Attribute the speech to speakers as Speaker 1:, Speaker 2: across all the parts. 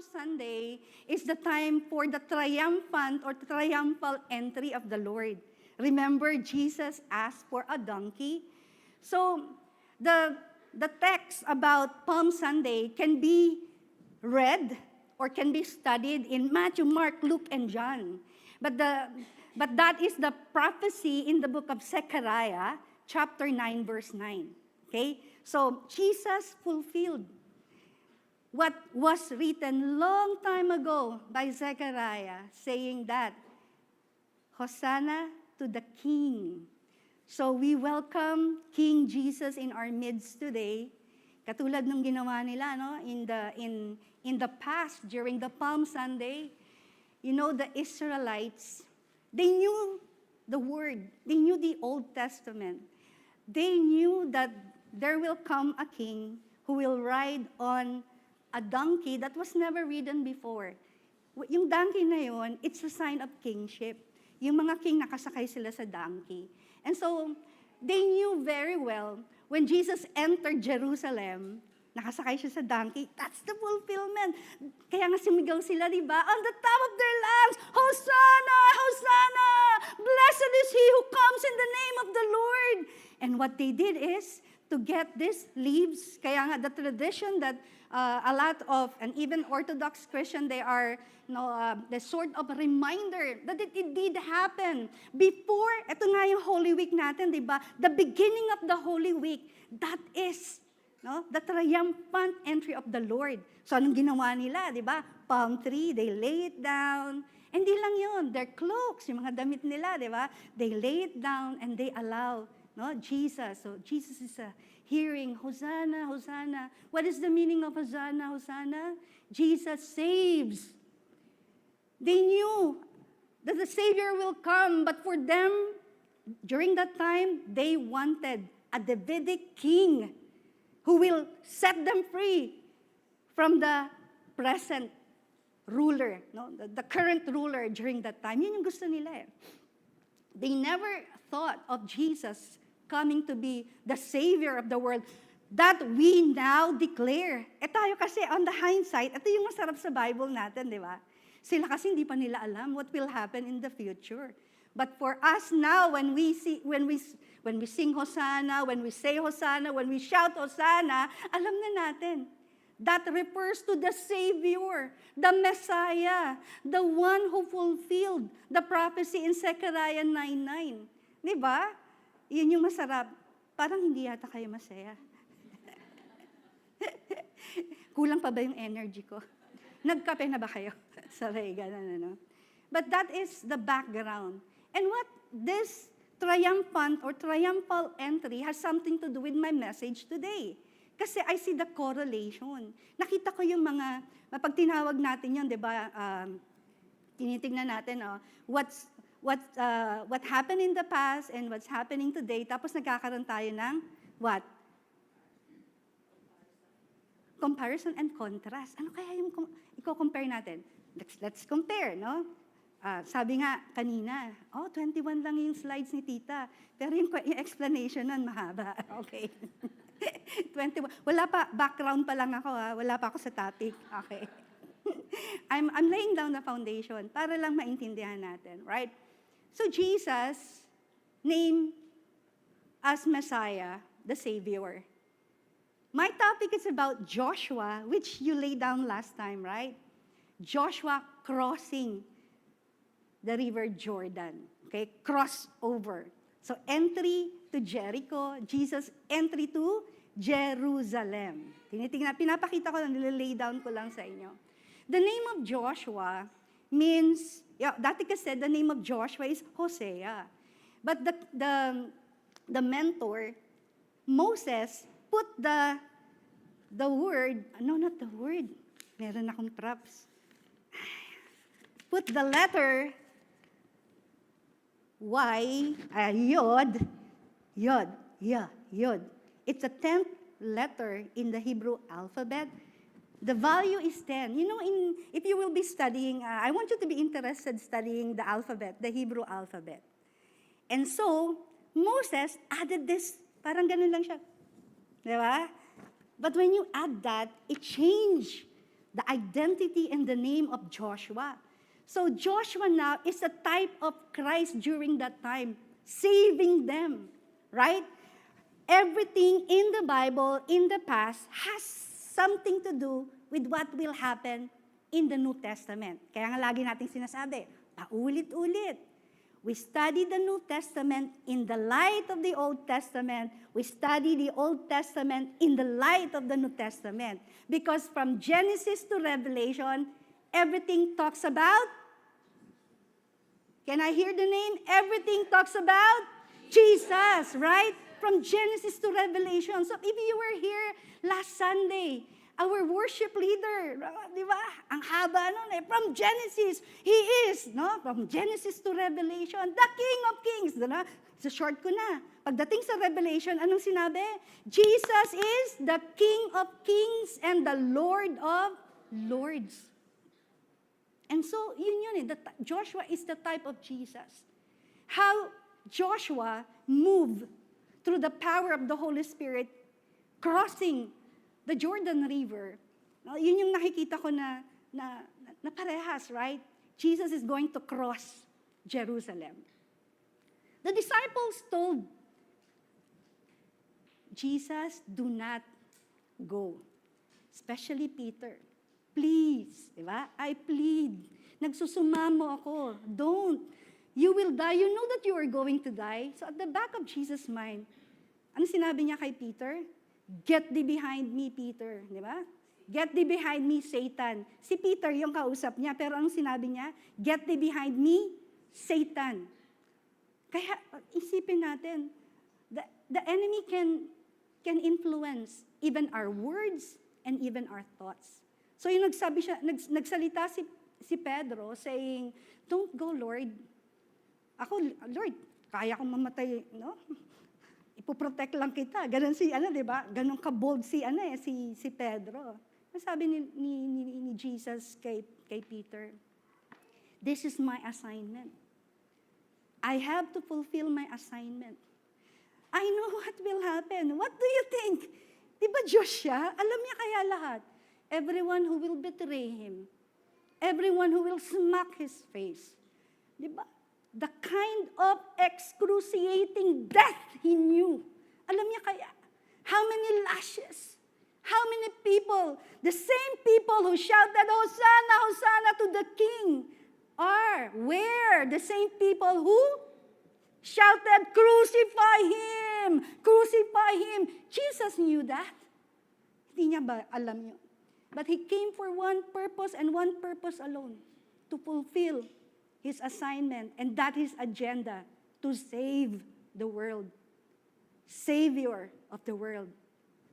Speaker 1: Palm Sunday is the time for the triumphant or triumphal entry of the Lord. Remember, Jesus asked for a donkey. So, the text about Palm Sunday can be read or can be studied in Matthew, Mark, Luke, and John. But that is the prophecy in the book of Zechariah, chapter 9, verse 9. Okay? So, Jesus fulfilled what was written long time ago by Zechariah, saying that, Hosanna to the King. So we welcome King Jesus in our midst today. Katulad ng ginawa nila, no, in the past during the Palm Sunday, you know, the Israelites, they knew the word, they knew the Old Testament. They knew that there will come a king who will ride on a donkey that was never ridden before. Yung donkey na yun, it's a sign of kingship. Yung mga king nakasakay sila sa donkey. And so, they knew very well, when Jesus entered Jerusalem, nakasakay siya sa donkey, that's the fulfillment. Kaya nga sumigaw sila, di ba? On the top of their lungs, Hosanna! Hosanna! Blessed is he who comes in the name of the Lord. And what they did is, to get these leaves, kaya nga the tradition that a lot of, and even Orthodox Christian, they are, the sort of reminder that it did happen. Before, ito nga yung Holy Week natin, di ba? The beginning of the Holy Week, that is, the triumphant entry of the Lord. So anong ginawa nila, di ba? Palm tree, they lay it down. Hindi lang yun, their cloaks, yung mga damit nila, di ba? They lay it down and they allow Jesus. So Jesus is hearing, Hosanna, Hosanna. What is the meaning of Hosanna, Hosanna? Jesus saves. They knew that the Savior will come, but for them, during that time, they wanted a Davidic king who will set them free from the present ruler, the current ruler during that time. Yun yung gusto nila eh. They never thought of Jesus coming to be the Savior of the world that we now declare. Tayo kasi, on the hindsight, ito yung masarap sa Bible natin, di ba? Sila kasi hindi pa nila alam what will happen in the future. But for us now, when we sing Hosanna, when we say Hosanna, when we shout Hosanna, alam na natin. That refers to the Savior, the Messiah, the one who fulfilled the prophecy in Zechariah 9:9. Di ba? Yun yung masarap. Parang hindi yata kayo masaya. Kulang pa ba yung energy ko? Nagkape na ba kayo? Sorry, ganun, ano? But that is the background. And what this triumphant or triumphal entry has something to do with my message today. Kasi I see the correlation. Nakita ko yung mga, pag tinawag natin yun, di ba, tinitingnan natin, what happened in the past and what's happening today, tapos nagkakaroon tayo ng what? Comparison and contrast. Ano kaya yung i-compare natin? Let's compare, no? Sabi nga kanina, 21 lang yung slides ni tita. Pero yung explanation nun, mahaba. Okay. 21. Wala pa, background pa lang ako ha. Wala pa ako sa topic. Okay. I'm laying down the foundation para lang maintindihan natin, right? So Jesus named as Messiah, the Savior. My topic is about Joshua, which you laid down last time, right? Joshua crossing the river Jordan. Okay, crossover. So entry to Jericho, Jesus entry to Jerusalem. Pinapakita ko lang, nililay down ko lang sa inyo. The name of Joshua means, dati kasi the name of Joshua is Hosea. But the mentor, Moses, put the word, not the word, meron akong props. Put the letter Y, Yod. It's a 10th letter in the Hebrew alphabet. The value is 10. You know, if you will be studying, I want you to be interested studying the alphabet, the Hebrew alphabet. And so, Moses added this, parang ganun lang siya. Di ba? But when you add that, it changed the identity and the name of Joshua. So Joshua now is a type of Christ during that time, saving them, right? Everything in the Bible, in the past, has something to do with what will happen in the New Testament. Kaya nga lagi nating sinasabi, paulit-ulit. We study the New Testament in the light of the Old Testament. We study the Old Testament in the light of the New Testament. Because from Genesis to Revelation, everything talks about, can I hear the name? Everything talks about Jesus, right? From Genesis to Revelation. So if you were here last Sunday, our worship leader, di ba? Ang haba nun eh. From Genesis, He is, no? From Genesis to Revelation, the King of Kings. Diba? So short ko na. Pagdating sa Revelation, anong sinabi? Jesus is the King of Kings and the Lord of Lords. And so, yun eh. Joshua is the type of Jesus. How Joshua moved through the power of the Holy Spirit, crossing the Jordan River. Now, yun yung nakikita ko na parehas, right? Jesus is going to cross Jerusalem. The disciples told Jesus, do not go. Especially Peter. Please, di ba? I plead. Nagsusumamo ako. Don't. You will die. You know that you are going to die. So at the back of Jesus' mind, ano sinabi niya kay Peter? Get thee behind me, Peter. Di ba? Get thee behind me, Satan. Si Peter yung kausap niya, pero ang sinabi niya, get thee behind me, Satan. Kaya isipin natin, the enemy can influence even our words and even our thoughts. So yung nagsalita si Pedro saying, don't go, Lord. Ako, Lord, kaya kong mamatay, no? Ipoprotect lang kita. Ganon si, di ba? Ganon ka-bold si Pedro. Sabi ni Jesus kay Peter, this is my assignment. I have to fulfill my assignment. I know what will happen. What do you think? Di ba Diyos siya? Alam niya kaya lahat. Everyone who will betray Him. Everyone who will smack His face. Di ba? The kind of excruciating death He knew. Alam niya kaya? How many lashes? How many people? The same people who shouted, Hosanna, Hosanna to the King are where? The same people who shouted, crucify Him! Crucify Him! Jesus knew that. Hindi niya ba alam yun? But He came for one purpose and one purpose alone. To fulfill His assignment, and that His agenda, to save the world. Savior of the world.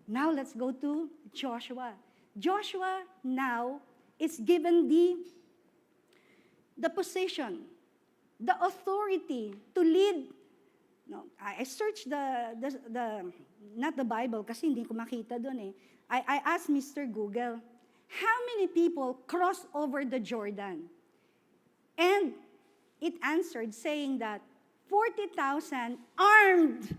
Speaker 1: Now let's go to Joshua. Joshua now is given the position, the authority to lead. No, I searched the not the Bible kasi hindi ko makita doon eh. I asked Mr. Google, how many people crossed over the Jordan? And it answered saying that 40,000 armed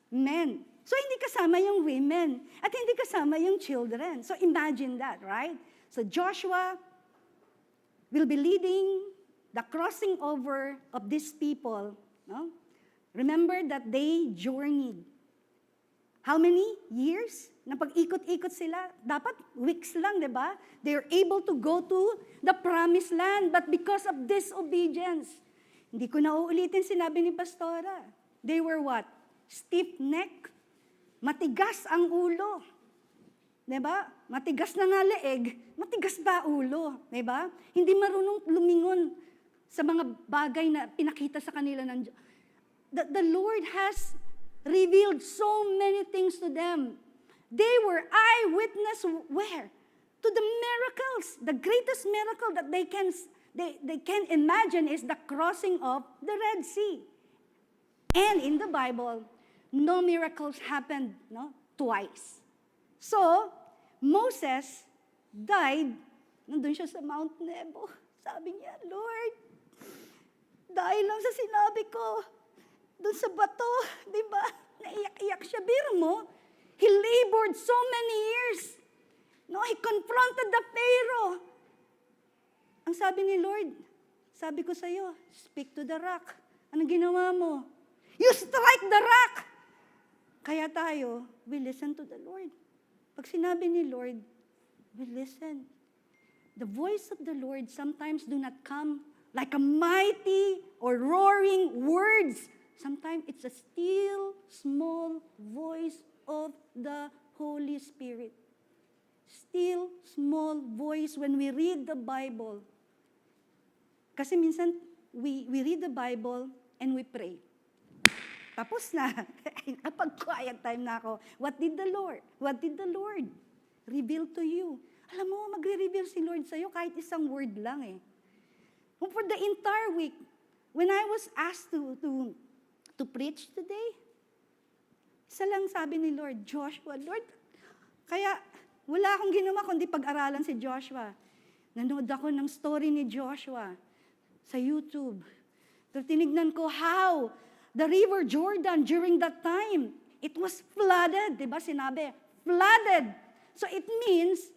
Speaker 1: men. So hindi kasama yung women at hindi kasama yung children. So imagine that, right? So Joshua will be leading the crossing over of these people. No? Remember that they journeyed. How many years? Napag-ikot-ikot sila. Dapat weeks lang, di ba? They are able to go to the promised land. But because of disobedience, hindi ko na uulitin sinabi ni Pastora. They were what? Stiff-neck. Matigas ang ulo. Di ba? Matigas na nga leeg. Matigas ba ulo? Di ba? Hindi marunong lumingon sa mga bagay na pinakita sa kanila ng Diyos. The Lord has revealed so many things to them. They were eyewitness where? To the miracles. The greatest miracle that they can imagine is the crossing of the Red Sea. And in the Bible, no miracles happened twice. So, Moses died, nandun siya sa Mount Nebo. Sabi niya, Lord, dahil lang sa sinabi ko, doon sa bato, di ba? Naiyak-iyak siya. Biro mo, he labored so many years. No, he confronted the Pharaoh. Ang sabi ni Lord, sabi ko sa'yo, speak to the rock. Anong ginawa mo? You strike the rock! Kaya tayo, we listen to the Lord. Pag sinabi ni Lord, we listen. The voice of the Lord sometimes do not come like a mighty or roaring words. Sometimes it's a still, small voice of the Holy Spirit. Still, small voice when we read the Bible. Kasi minsan, we read the Bible and we pray. Tapos na. Napag-quiet time na ako. What did the Lord reveal to you? Alam mo, magre-reveal si Lord sa'yo kahit isang word lang eh. For the entire week, when I was asked to preach today, isa lang sabi ni Lord, Joshua, Lord, kaya wala akong ginawa kundi pag-aralan si Joshua. Nanood ako ng story ni Joshua sa YouTube. So, tinignan ko how the river Jordan during that time, it was flooded. Diba sinabi? Flooded. So it means,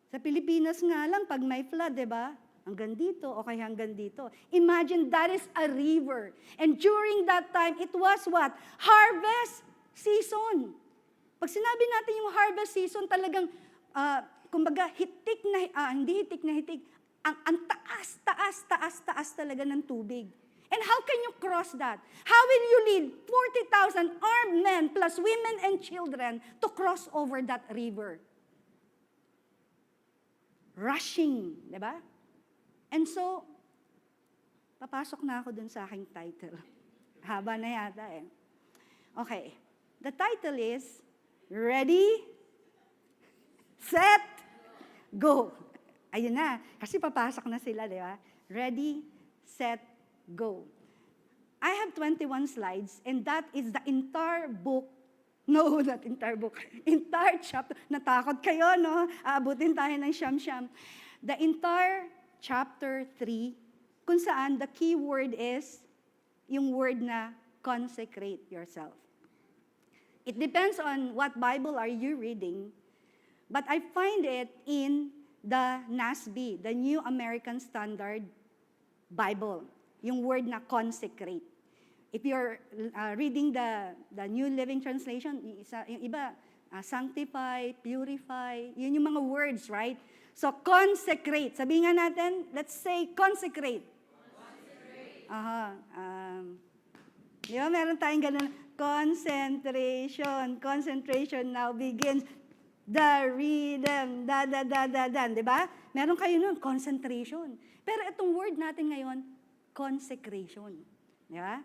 Speaker 1: sa Pilipinas nga lang, pag may flood, diba? Hanggang dito o kaya hanggang dito. Imagine that is a river. And during that time, it was what? Harvest season. Pag sinabi natin yung harvest season, talagang, kumbaga, hindi hitik na hitik, ang taas talaga ng tubig. And how can you cross that? How will you lead 40,000 armed men plus women and children to cross over that river? Rushing, di ba? And so, papasok na ako dun sa aking title. Haba na yata eh. Okay. The title is, Ready, Set, Go. Ayun na. Kasi papasok na sila, di ba? Ready, set, go. I have 21 slides, and that is the entire book. No, not entire book. Entire chapter. Natakot kayo, no? Aabutin tayo ng siyam-siyam. The entire chapter 3, kung saan the key word is yung word na consecrate yourself. It depends on what Bible are you reading, but I find it in the NASB, the New American Standard Bible, yung word na consecrate. If you're reading the New Living Translation, yung iba, sanctify, purify, yun yung mga words, right? So, consecrate. Sabihin nga natin, let's say consecrate. Consecrate. Di ba, meron tayong ganun, concentration now begins. The rhythm, di ba? Meron kayo nun, concentration. Pero itong word natin ngayon, consecration. Di ba?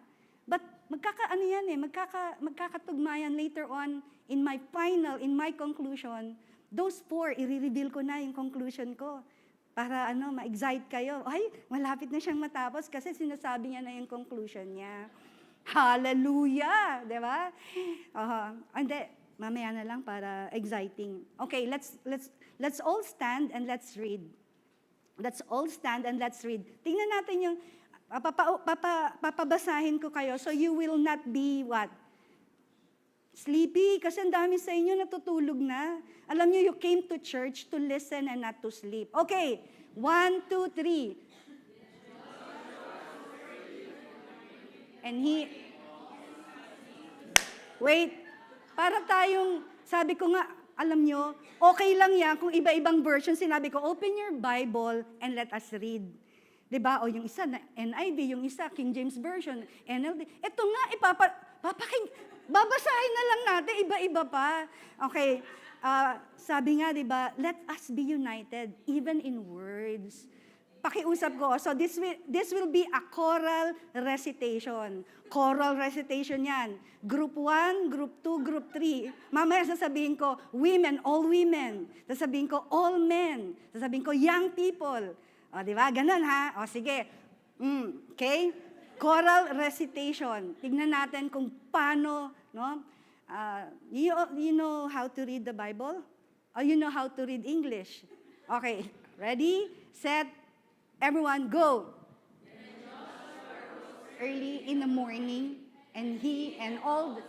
Speaker 1: But magkakatugmayan later on in my conclusion, those 4, i-reveal ko na yung conclusion ko. Para ma-excite kayo. Ay, malapit na siyang matapos kasi sinasabi niya na yung conclusion niya. Hallelujah! Di ba? Hindi. Mamaya na lang para exciting. Okay, let's all stand and let's read. Let's all stand and let's read. Tingnan natin yung, papabasahin ko kayo so you will not be what? Sleepy. Kasi ang dami sa inyo natutulog na. Alam niyo, you came to church to listen and not to sleep. Okay, 1, 2, 3. And wait. Para tayong, sabi ko nga, alam nyo, okay lang yan kung iba-ibang version. Sinabi ko, open your Bible and let us read. Diba? O yung isa, NIV, yung isa, King James Version, NLT. Ito nga, babasahin na lang natin, iba-iba pa. Okay, sabi nga, diba, let us be united, even in words. Pakiusap ko. So this will be a choral recitation. Choral recitation yan. Group 1, Group 2, Group 3. Mamaya sasabihin ko, women, all women. Sasabihin ko, all men. Sasabihin ko, young people. O, di ba? Ganun ha? O, sige. Okay? Choral recitation. Tignan natin kung paano, no? You know how to read the Bible? Or you know how to read English? Okay. Ready, set, everyone, go. Early in the morning, and he and all the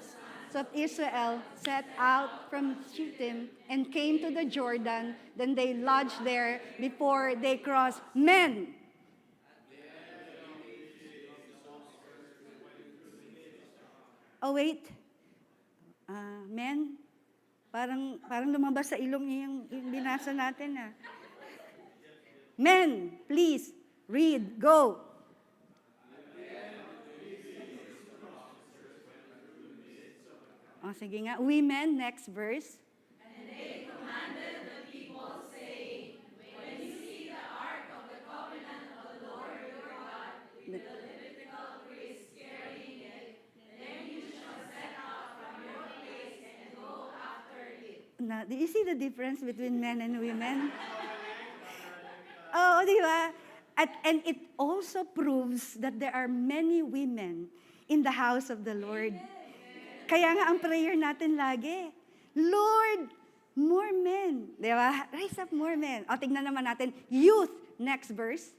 Speaker 1: of Israel set out from Shittim and came to the Jordan. Then they lodged there before they crossed. Men. Oh, wait. Men. Parang lumabas sa ilong niya yung binasa natin. Men, please, read, go. Oh, sige nga. Women, next verse.
Speaker 2: And they commanded the people, saying, when you see the ark of the covenant of the Lord your God, with the Levitical priests carrying it, then you shall set out from your place and go after it.
Speaker 1: Now, do you see the difference between men and women? Oh, di ba? And it also proves that there are many women in the house of the Lord. Kaya nga ang prayer natin lagi, Lord, more men. Di ba? Raise up more men. O, tignan naman natin. Youth, next verse.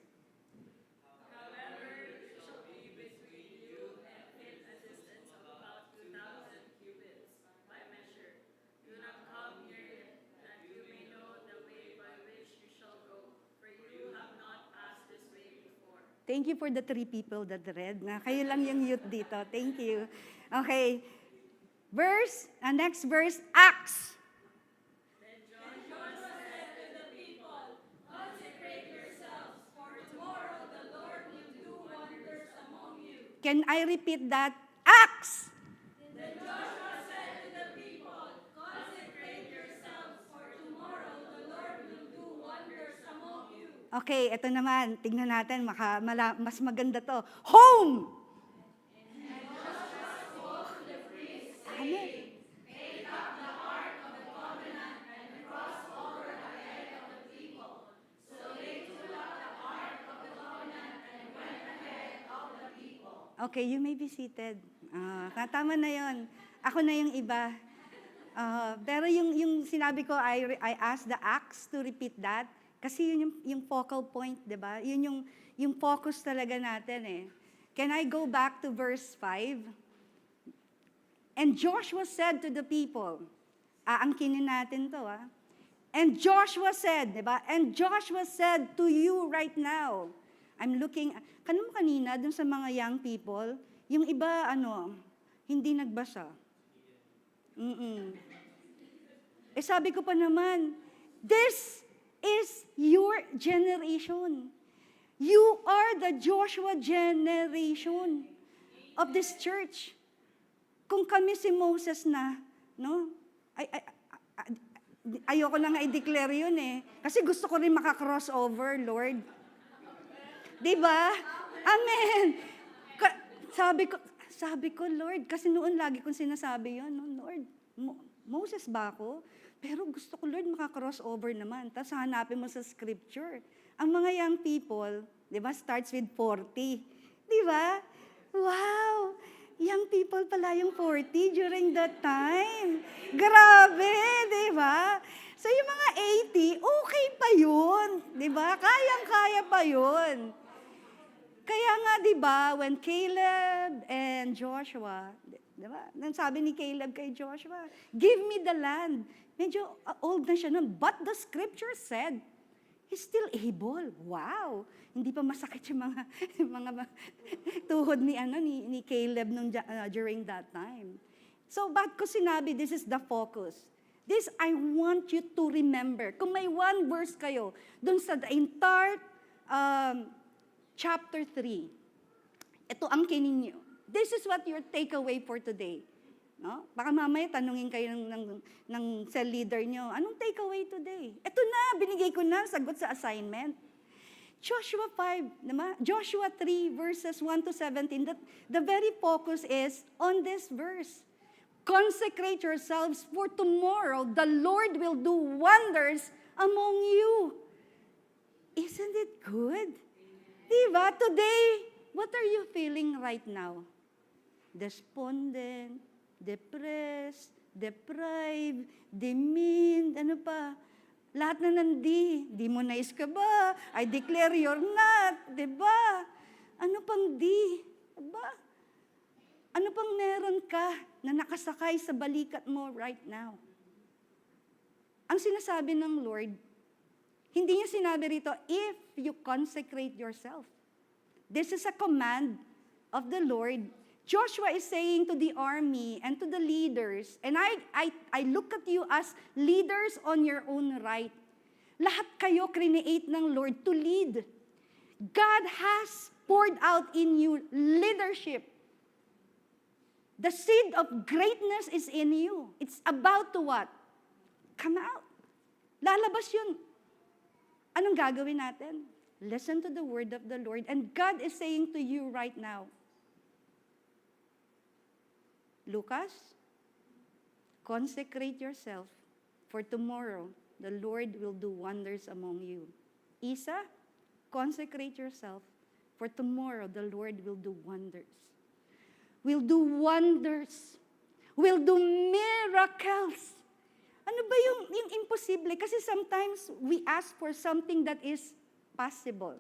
Speaker 2: However, it shall be between you and him a distance of about 2,000 cubits by measure. Do not come near it, that you may know the way by which you shall go, for you have not passed this way before.
Speaker 1: Thank you for the 3 people that read. Na kayo lang yung youth dito. Thank you. Okay. Next verse, Acts.
Speaker 2: Then Joshua said to the people, consecrate yourselves, for tomorrow the Lord will do wonders among you.
Speaker 1: Can I repeat that? Acts.
Speaker 2: Then Joshua said to the people, consecrate yourselves, for tomorrow the Lord will do wonders among you.
Speaker 1: Okay, ito naman. Tignan natin, mas maganda to. Home! Ano? Okay, you may be seated. Tama na yon. Ako na yung iba. Pero yung sinabi ko, I asked the Acts to repeat that. Kasi yun yung focal point, di ba? Yun yung focus talaga natin eh. Can I go back to verse 5? And Joshua said to the people, aangkinin natin to And Joshua said, di ba? And Joshua said to you right now, I'm looking, kanina dun sa mga young people, yung iba, hindi nagbasa. Sabi ko pa naman, this is your generation. You are the Joshua generation of this church. Kung kami si Moses na, ayoko na nga i-declare yun eh. Kasi gusto ko rin maka-crossover, Lord. Diba? Amen. Sabi ko, Lord, kasi noon lagi kong sinasabi yun, Lord, Moses ba ako? Pero gusto ko, Lord, maka-crossover naman. Tapos hanapin mo sa scripture. Ang mga young people, di ba, starts with 40. Di ba? Wow! Young people pala yung 40 during that time. Grabe, di ba? So yung mga 80, okay pa yun. Di ba? Kayang-kaya pa yun. Kaya nga, di ba, when Caleb and Joshua, di ba, nang sabi ni Caleb kay Joshua, give me the land. Medyo old na siya noon, but the scripture said, he's still able. Wow! Hindi pa masakit yung mga tuhod ni Caleb during that time. So, ba't ko sinabi, this is the focus. This, I want you to remember. Kung may one verse kayo, dun sa the entire chapter 3, ito ang kininyo. This is what your takeaway for today. No? Baka mamaya tanungin kayo ng cell leader nyo, anong takeaway today? Ito na, binigay ko na, sagot sa assignment. Joshua 5, diba? Joshua 3 verses 1 to 17, the very focus is on this verse. Consecrate yourselves for tomorrow, the Lord will do wonders among you. Isn't it good? Diba? Today, what are you feeling right now? Despondent, depressed, deprived, demeaned, ano pa? Lahat na nandi. Di mo nais ka ba? I declare you're not. Diba? Ano pang di? Diba? Ano pang meron ka na nakasakay sa balikat mo right now? Ang sinasabi ng Lord, hindi niya sinabi rito, if you consecrate yourself. This is a command of the Lord. Joshua is saying to the army and to the leaders, and I look at you as leaders on your own right. Lahat kayo create ng Lord to lead. God has poured out in you leadership. The seed of greatness is in you. It's about to what? Come out. Lalabas yun. Anong gagawin natin? Listen to the word of the Lord. And God is saying to you right now, Lucas, consecrate yourself, for tomorrow the Lord will do wonders among you. Isa, consecrate yourself, for tomorrow the Lord will do wonders. Will do wonders. Will do miracles. Ano ba yung imposible? Kasi sometimes we ask for something that is possible.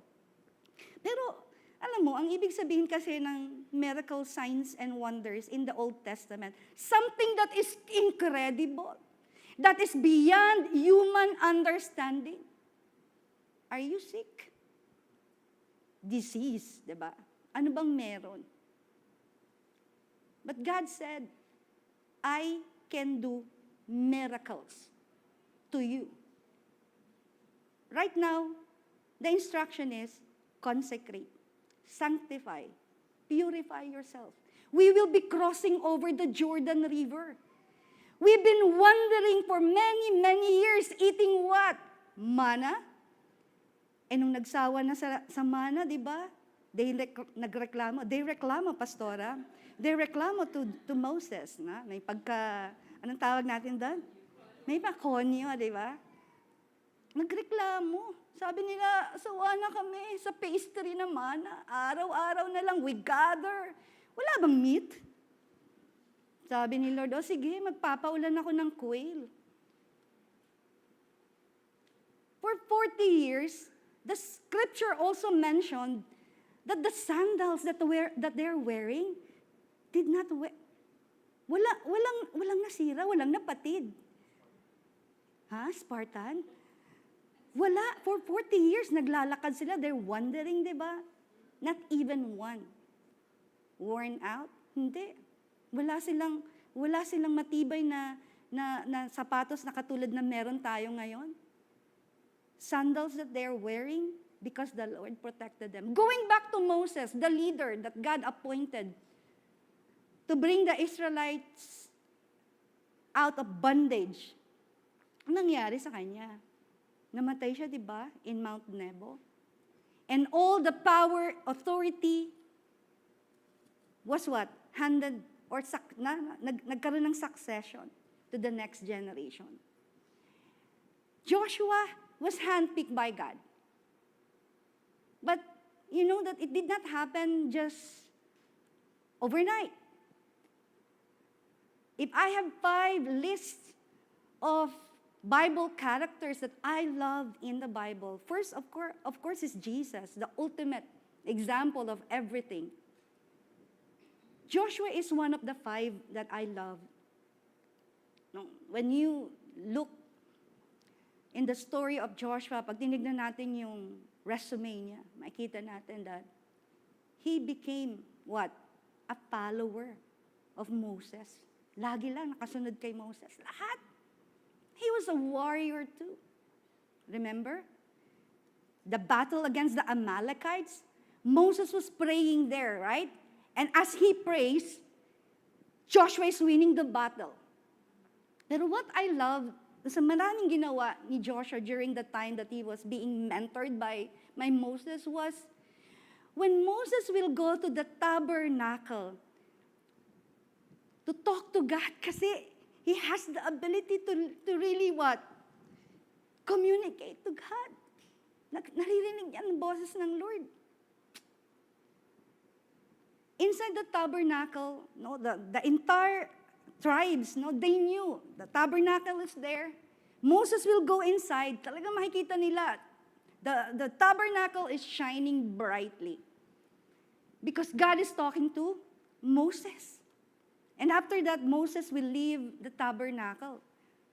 Speaker 1: Pero, alam mo, ang ibig sabihin kasi ng miracle signs and wonders in the Old Testament, something that is incredible, that is beyond human understanding. Are you sick? Disease, di ba? Ano bang meron? But God said, I can do miracles to you. Right now, the instruction is consecrate, sanctify, purify yourself. We will be crossing over the Jordan River. We've been wandering for many, many years, eating what? Manna. Eh nung nagsawa na sa manna, di ba? They reklamo, pastora. They reklamo to Moses. Na? May pagka, anong tawag natin doon? May pakonyo, di ba? Nagreklamo. Sabi nila, sawa na kami sa pastry naman. Araw-araw na lang, we gather. Wala bang meat? Sabi ni Lord, sige, magpapaulan ako ng quail. For 40 years, the scripture also mentioned that the sandals that they're wearing did not wear. Walang nasira, walang napatid. Spartan? Wala. For 40 years, naglalakad sila. They're wandering, di ba? Not even one. Worn out? Hindi. Wala silang matibay na sapatos na katulad na meron tayo ngayon. Sandals that they're wearing because the Lord protected them. Going back to Moses, the leader that God appointed to bring the Israelites out of bondage. Ang nangyari sa kanya? Namatay siya, di ba, in Mount Nebo. And all the power, authority was what? Handed or nagkaroon ng succession to the next generation. Joshua was handpicked by God. But you know that it did not happen just overnight. If I have 5 lists of Bible characters that I love in the Bible, first, of course, is Jesus, the ultimate example of everything. Joshua is one of the 5 that I love. No, when you look in the story of Joshua, pag tinignan natin yung resume niya, makita natin that he became what? A follower of Moses. Lagi lang nakasunod kay Moses. Lahat. He was a warrior too. Remember? The battle against the Amalekites, Moses was praying there, right? And as he prays, Joshua is winning the battle. Pero what I love, sa maraming ginawa ni Joshua during the time that he was being mentored by Moses was, when Moses will go to the tabernacle to talk to God, kasi he has the ability to really what? Communicate to God. Naririnig niya ang boses ng Lord. Inside the tabernacle, no, the entire tribes, no, they knew the tabernacle is there. Moses will go inside. Talagang makikita nila, the tabernacle is shining brightly. Because God is talking to Moses. And after that, Moses will leave the tabernacle.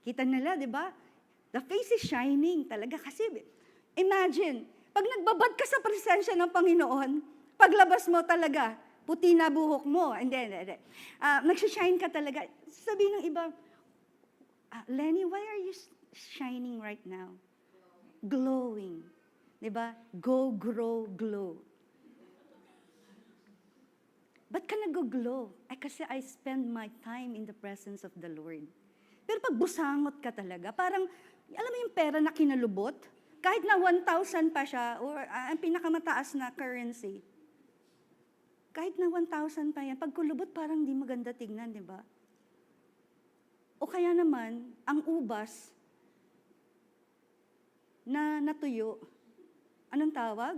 Speaker 1: Kita nila, di ba? The face is shining talaga kasi imagine, pag nagbabad ka sa presensya ng Panginoon, paglabas mo talaga, puti na buhok mo. Hindi. Nagsishine ka talaga. Sabihin ng iba, Lenny, why are you shining right now? Glowing. Diba? Go, grow, glow. Ba't ka nag-glow? Ay, kasi I spend my time in the presence of the Lord. Pero pag busangot ka talaga, parang, alam mo yung pera na kinalubot? Kahit na 1,000 pa siya, or ang pinakamataas na currency, kahit na 1,000 pa yan, pag kulubot parang di maganda tignan, di ba? O kaya naman, ang ubas na natuyo, anong tawag?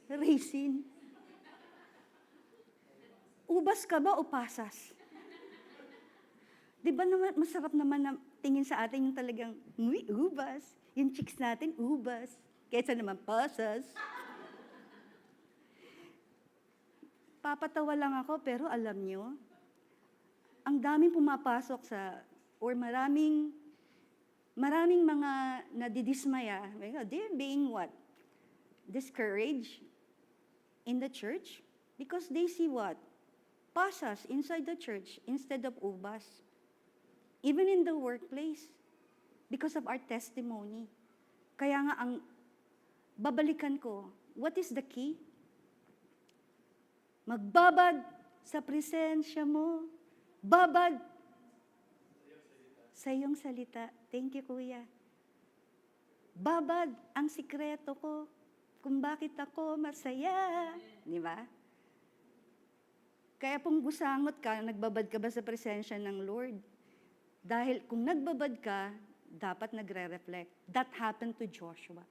Speaker 1: Raisin. Ubas ka ba o pasas? Di ba naman, masarap naman na tingin sa atin yung talagang, ubas. Yung chicks natin, ubas. Kaysa naman, pasas. Papatawa lang ako, pero alam nyo, ang daming pumapasok sa, or maraming mga nadidismaya, they're being what? Discouraged in the church because they see what? Pasas inside the church instead of ubas. Even in the workplace, because of our testimony. Kaya nga ang babalikan ko, what is the key? Magbabad sa presensya mo. Babad sa iyong salita. Thank you, Kuya. Babad ang sikreto ko kung bakit ako masaya. Di ba? Kaya kung busangot ka, nagbabad ka ba sa presensya ng Lord? Dahil kung nagbabad ka, dapat nagre-reflect. That happened to Joshua.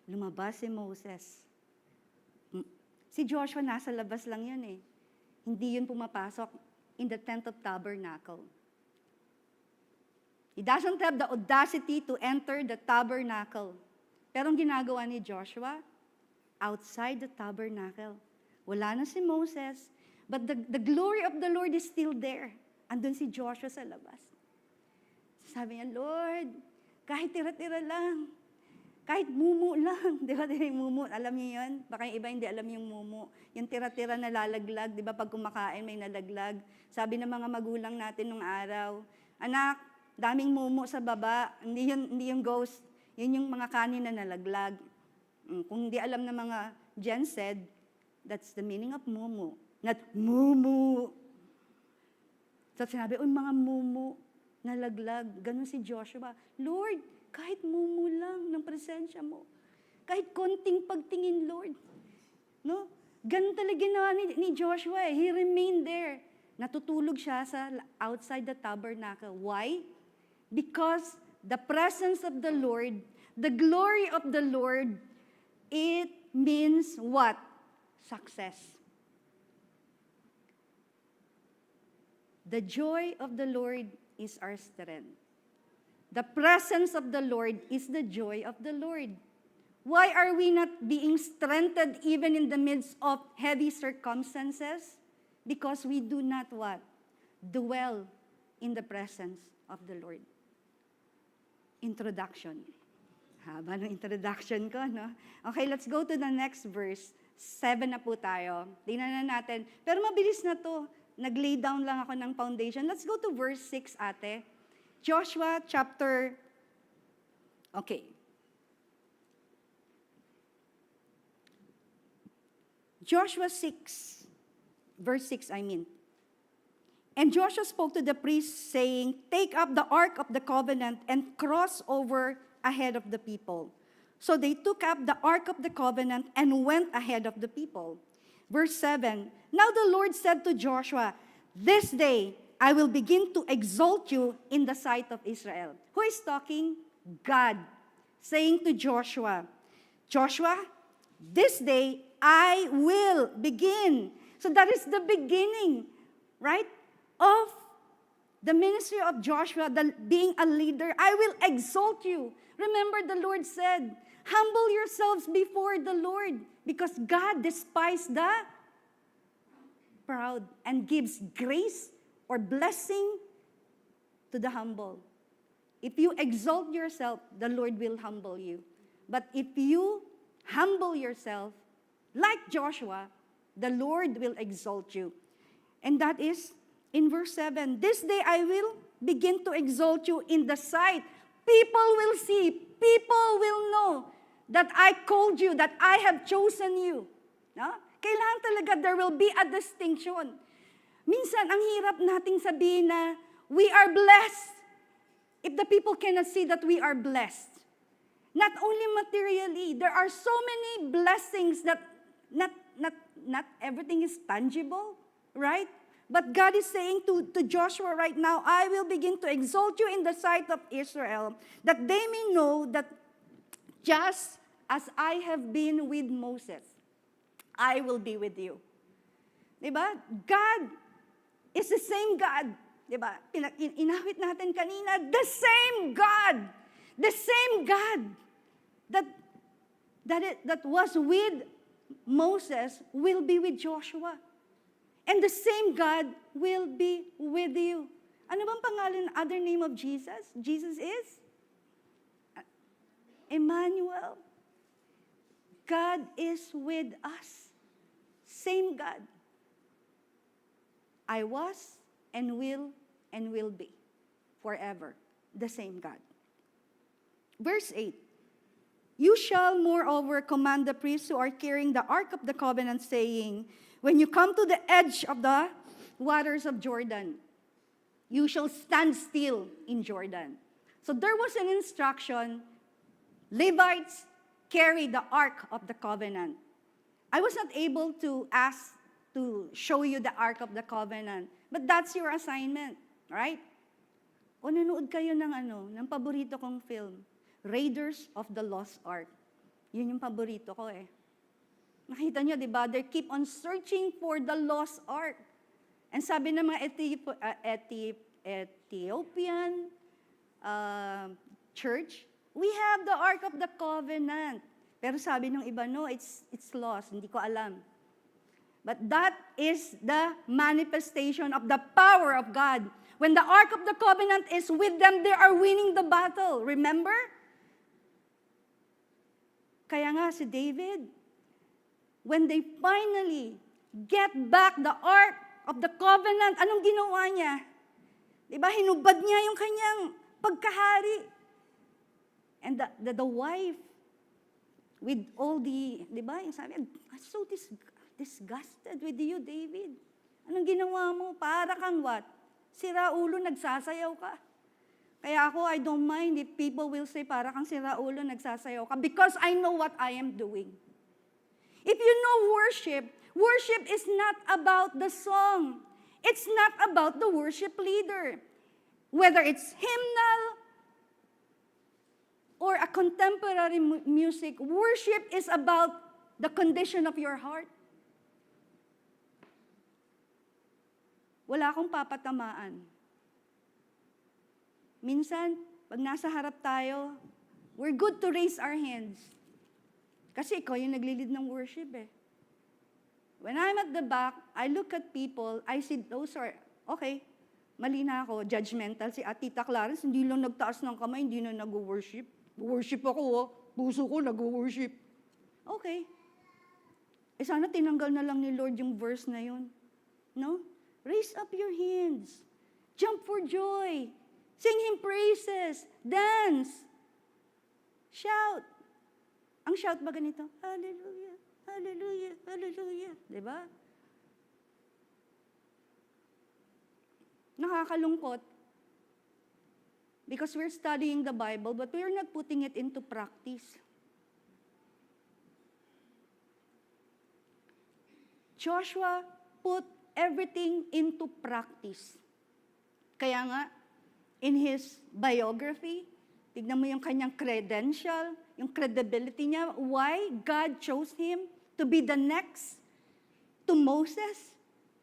Speaker 1: Lumabas si Moses. Si Joshua nasa labas lang yun eh. Hindi yun pumapasok in the tent of tabernacle. He doesn't have the audacity to enter the tabernacle. Pero ang ginagawa ni Joshua, outside the tabernacle. Wala na si Moses, but the glory of the Lord is still there. Andun si Joshua sa labas. Sabi niya, Lord, kahit tira-tira lang, kahit mumu lang, di ba yung mumu? Alam niyo yun? Baka yung iba hindi alam yung mumu. Yung tira-tira na lalaglag, di ba pag kumakain may nalaglag. Sabi ng mga magulang natin nung araw, anak, daming mumu sa baba, hindi yung ghost, yun yung mga kanin na nalaglag. Kung hindi alam ng mga Gen Z, that's the meaning of mumu. Not mumu. So sinabi, mga mumu, nalaglag. Ganun si Joshua. Lord, kahit mumu lang ng presensya mo. Kahit konting pagtingin, Lord. No? Ganun talaga ginawa ni Joshua. He remained there. Natutulog siya sa outside the tabernacle. Why? Because the presence of the Lord, the glory of the Lord, it means what? Success. The joy of the Lord is our strength. The presence of the Lord is the joy of the Lord. Why are we not being strengthened even in the midst of heavy circumstances? Because we do not what? Dwell in the presence of the Lord. Introduction. Haba ng introduction ko, no? Okay, let's go to the next verse. 7 na po tayo. Tingnan na natin. Pero mabilis na to. Nag-lay down lang ako ng foundation. Let's go to verse 6, ate. Joshua chapter, okay. Joshua 6, verse 6, I mean. And Joshua spoke to the priests, saying, take up the ark of the covenant and cross over ahead of the people. So they took up the ark of the covenant and went ahead of the people. Verse 7, now the Lord said to Joshua, this day I will begin to exalt you in the sight of Israel. Who is talking? God, saying to Joshua, Joshua, this day I will begin. So that is the beginning, right, of the ministry of Joshua, being a leader. I will exalt you. Remember, the Lord said, humble yourselves before the Lord, because God despises the proud and gives grace or blessing to the humble. If you exalt yourself, the Lord will humble you. But if you humble yourself, like Joshua, the Lord will exalt you. And that is in verse 7. This day I will begin to exalt you in the sight. People will see, people will know that I called you, that I have chosen you. No? Kailangan talaga there will be a distinction. Minsan, ang hirap nating sabihin na we are blessed if the people cannot see that we are blessed. Not only materially, there are so many blessings that not everything is tangible, right? But God is saying to Joshua right now, I will begin to exalt you in the sight of Israel, that they may know that just as I have been with Moses, I will be with you. Diba? God is the same God. Diba? Inawit natin kanina, the same God. The same God that was with Moses will be with Joshua. And the same God will be with you. Ano bang pangalan, other name of Jesus? Jesus is Emmanuel. God is with us. Same God. I was and will be forever. The same God. Verse 8. You shall moreover command the priests who are carrying the ark of the covenant, saying, when you come to the edge of the waters of Jordan, you shall stand still in Jordan. So there was an instruction, Levites carry the ark of the covenant. I was not able to ask to show you the ark of the covenant, but that's your assignment, right? O nanood kayo ng paborito kong film, Raiders of the Lost Ark. Yun yung paborito ko eh. Nakita nyo, di ba? They keep on searching for the lost ark. And sabi ng mga Ethiopian church, we have the Ark of the Covenant. Pero sabi ng iba, no, it's lost. Hindi ko alam. But that is the manifestation of the power of God. When the Ark of the Covenant is with them, they are winning the battle. Remember? Kaya nga si David, when they finally get back the Ark of the Covenant, anong ginawa niya? Diba, hinubad niya yung kanyang pagkahari. And the wife, with all the, diba, yung sabi, I'm so disgusted with you, David. Anong ginawa mo? Para kang what? Sira ulo, nagsasayaw ka. Kaya ako, I don't mind if people will say, para kang sira ulo, nagsasayaw ka, because I know what I am doing. If you know worship, worship is not about the song. It's not about the worship leader. Whether it's hymnal or a contemporary music, worship is about the condition of your heart. Wala akong papatamaan. Minsan, pag nasa harap tayo, we're good to raise our hands. Kasi ikaw yung naglilid ng worship eh. When I'm at the back, I look at people, I see those are, okay, mali na ako, judgmental. Si Tita Clarence, hindi lang nagtaas ng kamay, hindi na nag-worship. Worship ako, oh. Puso ko nag-worship. Okay. Eh sana tinanggal na lang ni Lord yung verse na yun. No? Raise up your hands. Jump for joy. Sing Him praises. Dance. Shout. Ang shout ba ganito? Hallelujah, hallelujah, hallelujah. Diba? Nakakalungkot. Because we're studying the Bible, but we're not putting it into practice. Joshua put everything into practice. Kaya nga, in his biography, tignan mo yung kanyang credential, yung credibility niya, why God chose him to be the next to Moses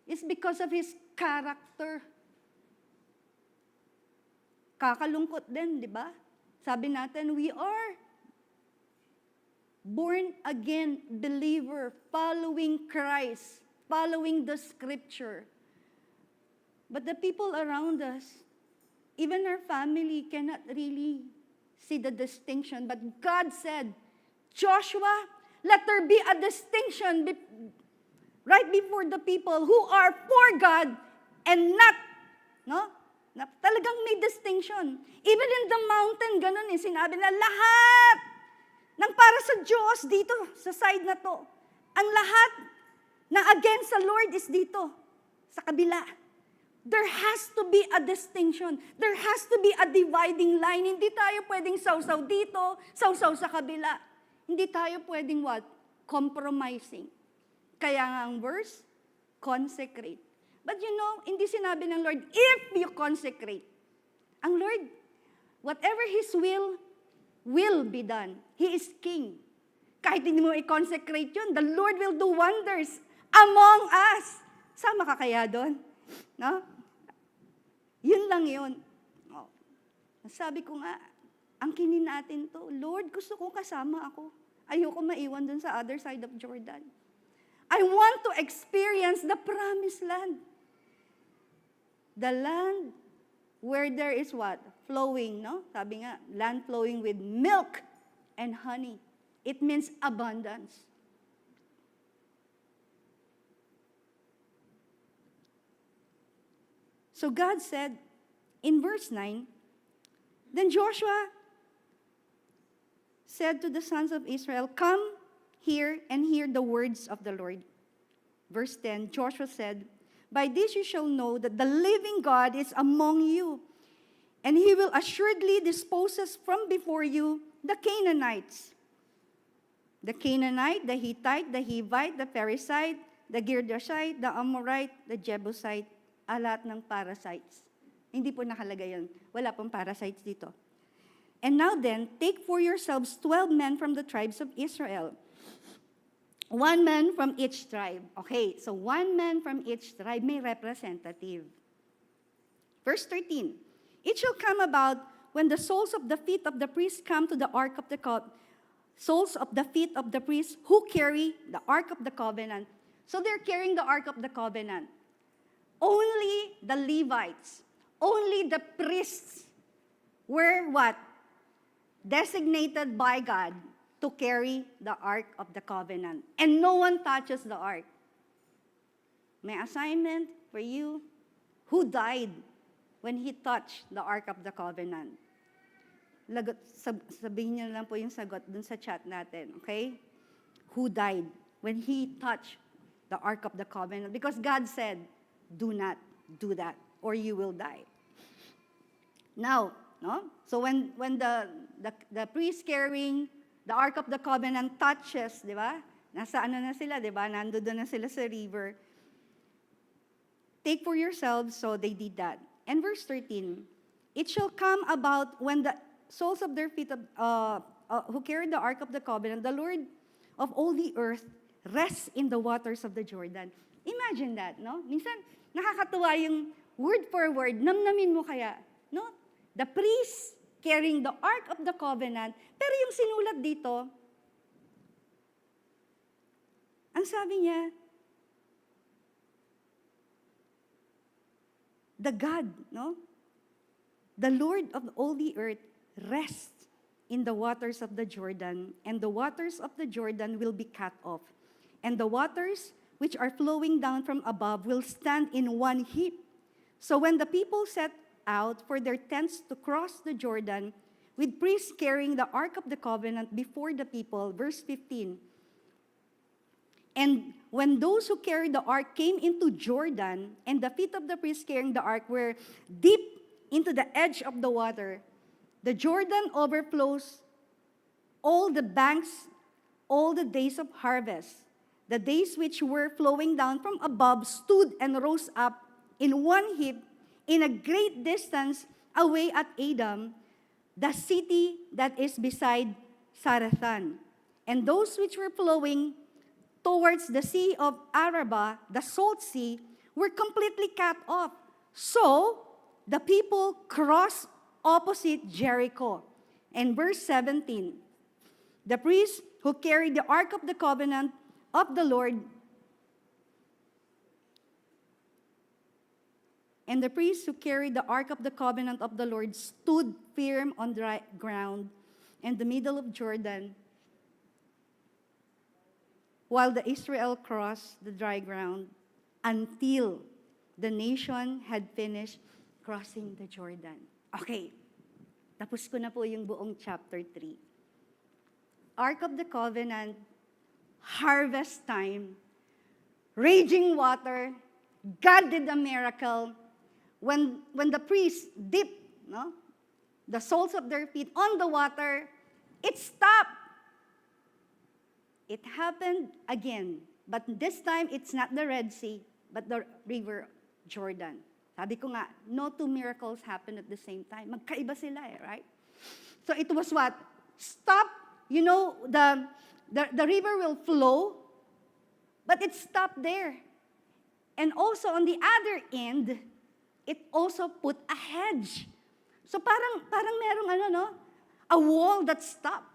Speaker 1: is because of his character. Kakalungkot din, di ba? Sabi natin, we are born again believer, following Christ, following the scripture. But the people around us, even our family, cannot really see the distinction. But God said, Joshua, let there be a distinction right before the people who are for God and not, no? Na, talagang may distinction. Even in the mountain, ganun sinabi na lahat ng para sa Diyos dito, sa side na to. Ang lahat na against the Lord is dito, sa kabila. There has to be a distinction. There has to be a dividing line. Hindi tayo pwedeng sausaw dito, sausaw sa kabila. Hindi tayo pwedeng what? Compromising. Kaya nga ang verse, consecrate. But you know, hindi sinabi ng Lord, if you consecrate. Ang Lord, whatever His will be done. He is King. Kahit hindi mo i-consecrate yun, the Lord will do wonders among us. Sama ka kaya doon? No? Yun lang yun. Oh. Sabi ko nga, angkinin natin to. Lord, gusto ko kasama ako. Ayoko maiwan dun sa other side of Jordan. I want to experience the promised land. The land where there is what? Flowing, no? Sabi nga, land flowing with milk and honey. It means abundance. So God said in verse 9, then Joshua said to the sons of Israel, come here and hear the words of the Lord. Verse 10, Joshua said, by this you shall know that the living God is among you, and He will assuredly dispose us from before you the Canaanites. The Canaanite, the Hittite, the Hivite, the Perizzite, the Girgashite, the Amorite, the Jebusite, lahat ng parasites. Hindi po nakalagay yan. Wala pong parasites dito. And now then, take for yourselves 12 men from the tribes of Israel. 1 man from each tribe. Okay, so 1 man from each tribe may representative. Verse 13. It shall come about when the soles of the feet of the priest come to the ark of the soles of the feet of the priests who carry the ark of the covenant. So they're carrying the ark of the covenant. Only the Levites, only the priests were what? Designated by God to carry the ark of the covenant. And no one touches the ark. My assignment for you, who died when he touched the ark of the covenant? Sabihin niyo lang po yung sagot dun sa chat natin, okay? Who died when he touched the ark of the covenant? Because God said, do not do that, or you will die. Now, no? So when the priest carrying the ark of the covenant touches, di ba? Nasa ano na sila, di ba? Nandoon na sila sa river. Take for yourselves, so they did that. And verse 13, it shall come about when the soles of their feet who carried the ark of the covenant, the Lord of all the earth rests in the waters of the Jordan. Imagine that, no? Minsan, nakakatuwa yung word for word, namnamin mo kaya, no? The priest carrying the ark of the covenant, pero yung sinulat dito, ang sabi niya, the God, no? The Lord of all the earth rests in the waters of the Jordan, and the waters of the Jordan will be cut off. And the waters which are flowing down from above will stand in one heap. So when the people set out for their tents to cross the Jordan, with priests carrying the ark of the covenant before the people, verse 15, and when those who carried the ark came into Jordan, and the feet of the priests carrying the ark were deep into the edge of the water, the Jordan overflows all the banks all the days of harvest. The days which were flowing down from above stood and rose up in one heap in a great distance away at Adam, the city that is beside Sarathan. And those which were flowing towards the sea of Arabah, the salt sea, were completely cut off. So the people crossed opposite Jericho. And verse 17, the priests who carried the ark of the covenant of the Lord And the priests who carried the Ark of the Covenant of the Lord stood firm on dry ground in the middle of Jordan, while the Israel crossed the dry ground until the nation had finished crossing the Jordan. Okay, tapos ko na po yung buong chapter 3. Ark of the Covenant, harvest time, raging water, God did a miracle. When the priests dipped the soles of their feet on the water, it stopped. It happened again. But this time, it's not the Red Sea, but the river Jordan. Sabi ko nga, no two miracles happened at the same time. Magkaiba sila right? So it was what? Stop, the river will flow, but it stopped there. And also on the other end, it also put a hedge. So parang merong a wall that stopped.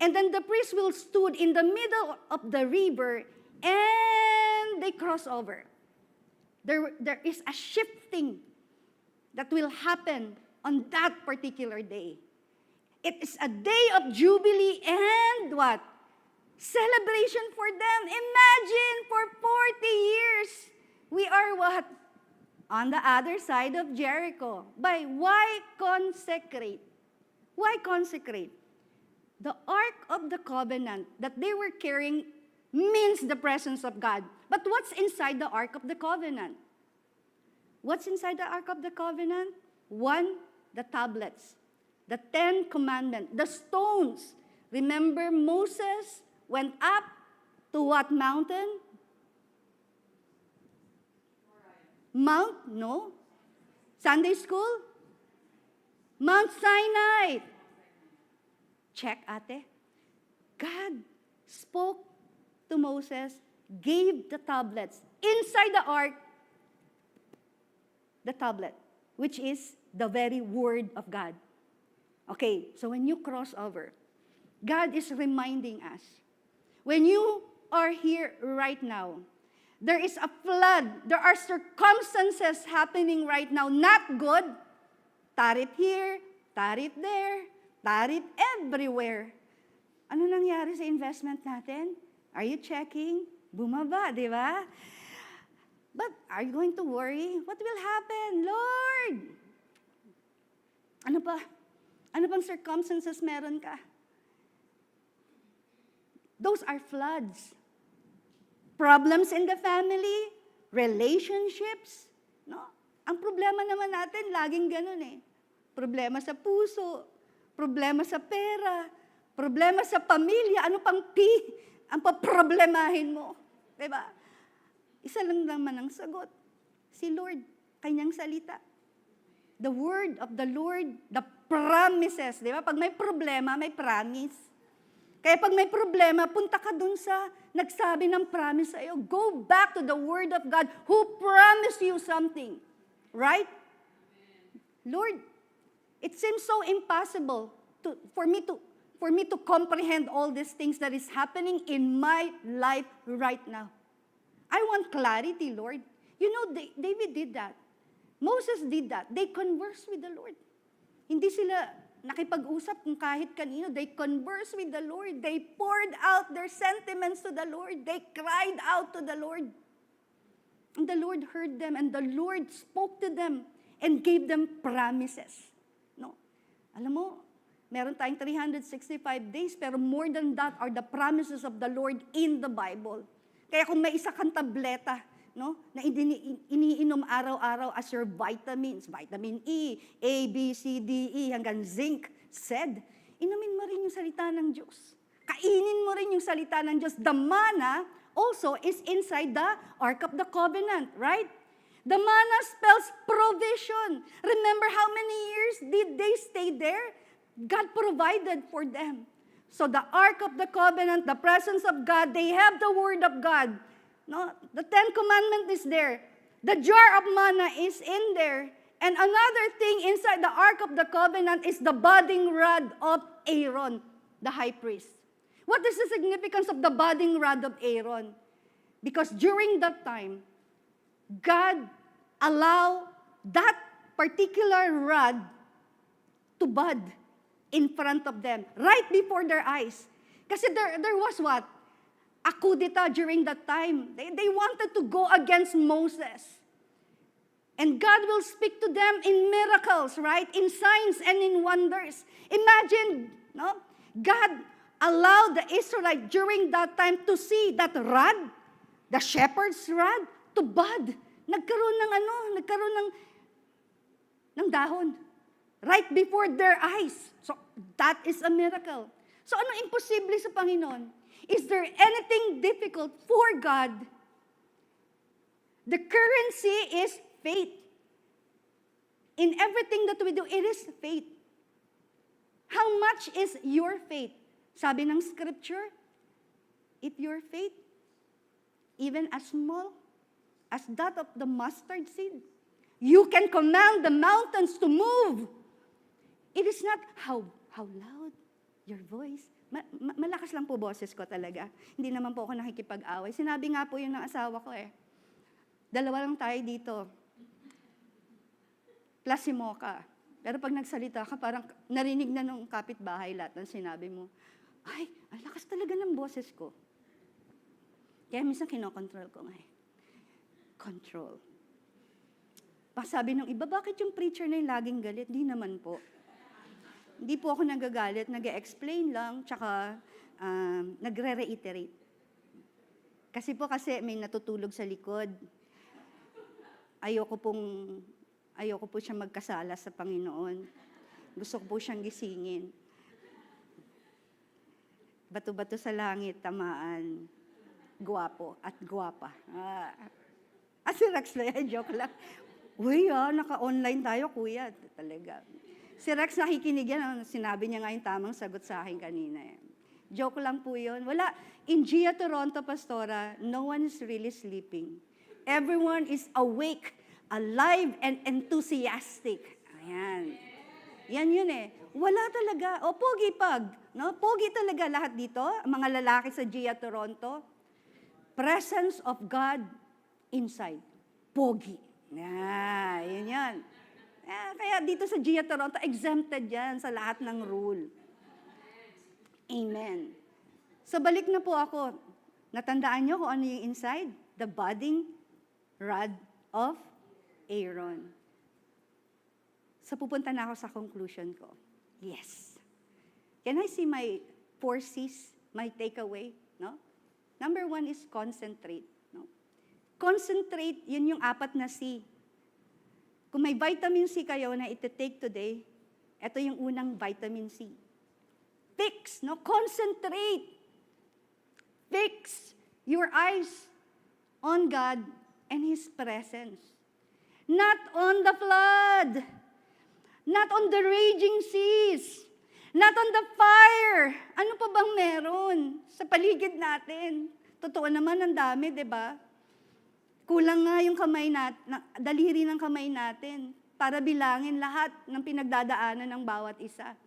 Speaker 1: And then the priest will stood in the middle of the river and they cross over. There is a shifting that will happen on that particular day. It is a day of jubilee and what? Celebration for them. Imagine for 40 years, we are what? On the other side of Jericho. Why consecrate? Why consecrate? The Ark of the Covenant that they were carrying means the presence of God. But what's inside the Ark of the Covenant? What's inside the Ark of the Covenant? 1, the tablets, the 10 commandments, the stones. Remember Moses went up to what mountain? No. Sunday school? Mount Sinai. Check, ate. God spoke to Moses, gave the tablets. Inside the ark, the tablet, which is the very word of God. Okay, so when you cross over, God is reminding us, when you are here right now, there is a flood. There are circumstances happening right now, not good. Tariff here, tariff there, tariff everywhere. Ano nangyari sa investment natin? Are you checking? Bumaba, di ba? But are you going to worry? What will happen? Lord! Ano pa? Ano bang circumstances meron ka? Those are floods. Problems in the family, relationships, no? Ang problema naman natin, laging ganun Problema sa puso, problema sa pera, problema sa pamilya, ano pang ang paproblemahin mo? Diba? Isa lang naman ang sagot. Si Lord, kanyang salita. The word of the Lord, the promises. Diba? Pag may problema, may promise. Kaya pag may problema, punta ka dun sa nagsabi ng promise sa'yo. Go back to the word of God who promised you something. Right? Lord, it seems so impossible for me to comprehend all these things that is happening in my life right now. I want clarity, Lord. You know, David did that. Moses did that. They conversed with the Lord. Hindi sila nakipag-usap kung kahit kanino. They conversed with the Lord. They poured out their sentiments to the Lord. They cried out to the Lord. And the Lord heard them, and the Lord spoke to them and gave them promises. No? Alam mo, meron tayong 365 days, pero more than that are the promises of the Lord in the Bible. Kaya kung may isa kang tableta, no, na iniinom araw-araw as your vitamins, vitamin E, A, B, C, D, E, hanggang zinc, said, inumin mo rin yung salita ng Diyos. Kainin mo rin yung salita ng Diyos. The manna also is inside the Ark of the Covenant, right? The manna spells provision. Remember how many years did they stay there? God provided for them. So the Ark of the Covenant, the presence of God, they have the Word of God. No, the 10 Commandments is there. The jar of manna is in there. And another thing inside the Ark of the Covenant is the budding rod of Aaron, the high priest. What is the significance of the budding rod of Aaron? Because during that time, God allowed that particular rod to bud in front of them, right before their eyes. Kasi there was what? A coup d'etat during that time. They wanted to go against Moses. And God will speak to them in miracles, right? In signs and in wonders. Imagine, no? God allowed the Israelites during that time to see that rod, the shepherd's rod, to bud. Nagkaroon ng dahon. Right before their eyes. So, that is a miracle. So, ano imposible sa Panginoon? Is there anything difficult for God? The currency is faith. In everything that we do, it is faith. How much is your faith? Sabi ng scripture, if your faith, even as small as that of the mustard seed, you can command the mountains to move. It is not how loud your voice. Malakas lang po boses ko talaga. Hindi naman po ako nakikipag-away. Sinabi nga po yun ng asawa ko eh. Dalawa lang tayo dito. Plus si Mocha. Pero pag nagsalita ka, parang narinig na nung kapitbahay lahat ng sinabi mo. Ay, ang lakas talaga ng boses ko. Kaya minsan kinokontrol ko nga eh. Control. Sabi ng iba, bakit yung preacher na yung laging galit? Di naman po. Hindi po ako nagagalit, nag-explain lang, tsaka nagre-reiterate. Kasi may natutulog sa likod. Ayoko po siya magkasala sa Panginoon. Gusto ko po siyang gisingin. Bato-bato sa langit, tamaan. Guwapo at guwapa. Si Rex na yan, joke lang. Uy, naka-online tayo, kuya. Talaga. Si Rex nakikinig yan, sinabi niya nga yung tamang sagot sa akin kanina. Joke lang po yun. Wala. In Gia Toronto, Pastora, no one is really sleeping. Everyone is awake, alive, and enthusiastic. Ayan. Yan yun eh. Wala talaga. Pogi pag. No? Pogi talaga lahat dito, mga lalaki sa Gia Toronto. Presence of God inside. Pogi. Yun yan. Kaya dito sa Gia Toronto, exempted yan sa lahat ng rule. Amen. So balik na po ako. Natandaan niyo kung ano yung inside? The budding rod of Aaron. So pupunta na ako sa conclusion ko. Yes. Can I see my 4 C's, my takeaway? No? Number 1 is concentrate. No? Concentrate, yun yung 4 na C. Kung may vitamin C kayo na iti-take today, ito yung unang vitamin C. Fix, no? Concentrate. Fix your eyes on God and His presence. Not on the flood. Not on the raging seas. Not on the fire. Ano pa bang meron sa paligid natin? Totoo naman, ang dami, di ba? Kulang nga yung kamay natin, daliri ng kamay natin para bilangin lahat ng pinagdadaanan ng bawat isa.